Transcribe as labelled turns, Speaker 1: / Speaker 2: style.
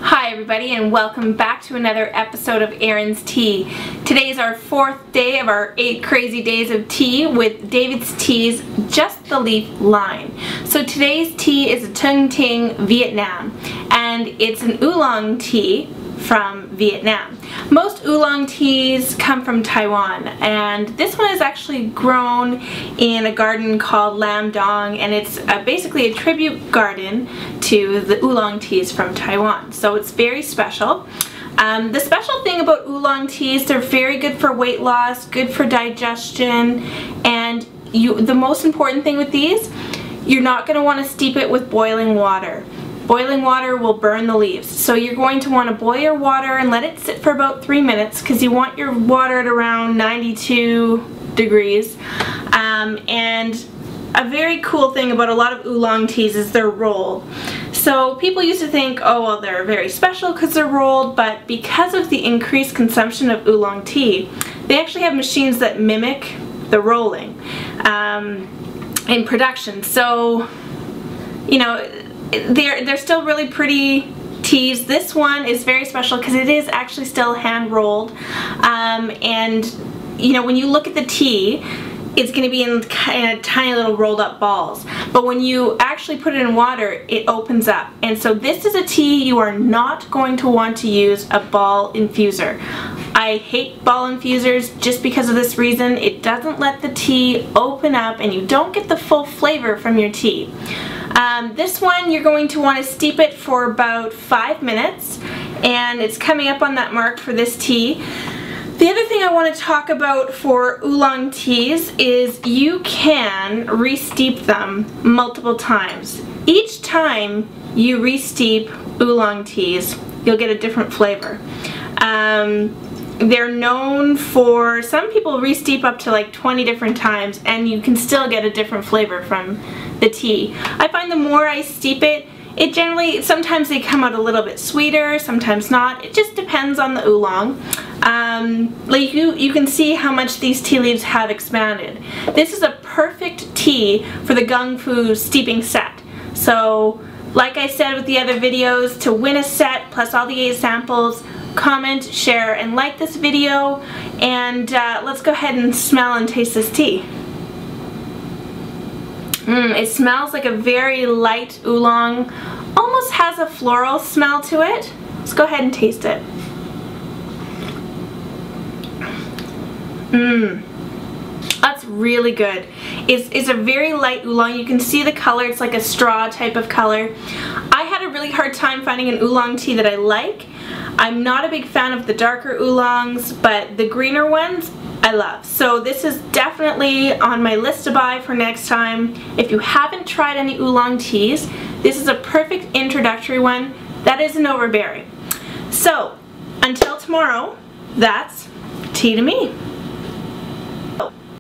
Speaker 1: Hi everybody, and welcome back to another episode of Erin's Tea. Today is our 4th day of our 8 crazy days of tea with David's Tea's Just the Leaf line. So today's tea is a Ting Vietnam, and it's an oolong tea from Vietnam. Most oolong teas come from Taiwan, and this one is actually grown in a garden called Leaf-Tung, and it's basically a tribute garden to the oolong teas from Taiwan. So it's very special. The special thing about oolong teas, they're very good for weight loss, good for digestion, and the most important thing with these, you're not going to want to steep it with boiling water. Boiling water will burn the leaves. So you're going to want to boil your water and let it sit for about 3 minutes because you want your water at around 92 degrees. And a very cool thing about a lot of oolong teas is they're rolled. So people used to think, oh well, they're very special because they're rolled, but because of the increased consumption of oolong tea, they actually have machines that mimic the rolling in production. So, you know, they're still really pretty teas. This one is very special because it is actually still hand rolled, and you know, when you look at the tea, it's going to be in kind of tiny little rolled up balls, but when you actually put it in water, it opens up. And so this is a tea you are not going to want to use a ball infuser. I hate ball infusers just because of this reason. It doesn't let the tea open up and you don't get the full flavor from your tea. This one, you're going to want to steep it for about 5 minutes, and it's coming up on that mark for this tea. The other thing I want to talk about for oolong teas is you can re-steep them multiple times. Each time you re-steep oolong teas, you'll get a different flavor. They're known for, some people re-steep up to like 20 different times and you can still get a different flavor from the tea. I find the more I steep it, sometimes they come out a little bit sweeter, sometimes not. It just depends on the oolong. Like you can see how much these tea leaves have expanded. This is a perfect tea for the Gung Fu steeping set. So, like I said with the other videos, to win a set plus all the 8 samples, comment, share, and like this video, and let's go ahead and smell and taste this tea. It smells like a very light oolong, almost has a floral smell to it. Let's go ahead and taste it. That's really good. It's a very light oolong. You can see the color. It's like a straw type of color. I had a really hard time finding an oolong tea that I like. I'm not a big fan of the darker oolongs, but the greener ones I love. So this is definitely on my list to buy for next time. If you haven't tried any oolong teas, this is a perfect introductory one that isn't overbearing. So until tomorrow, that's tea to me.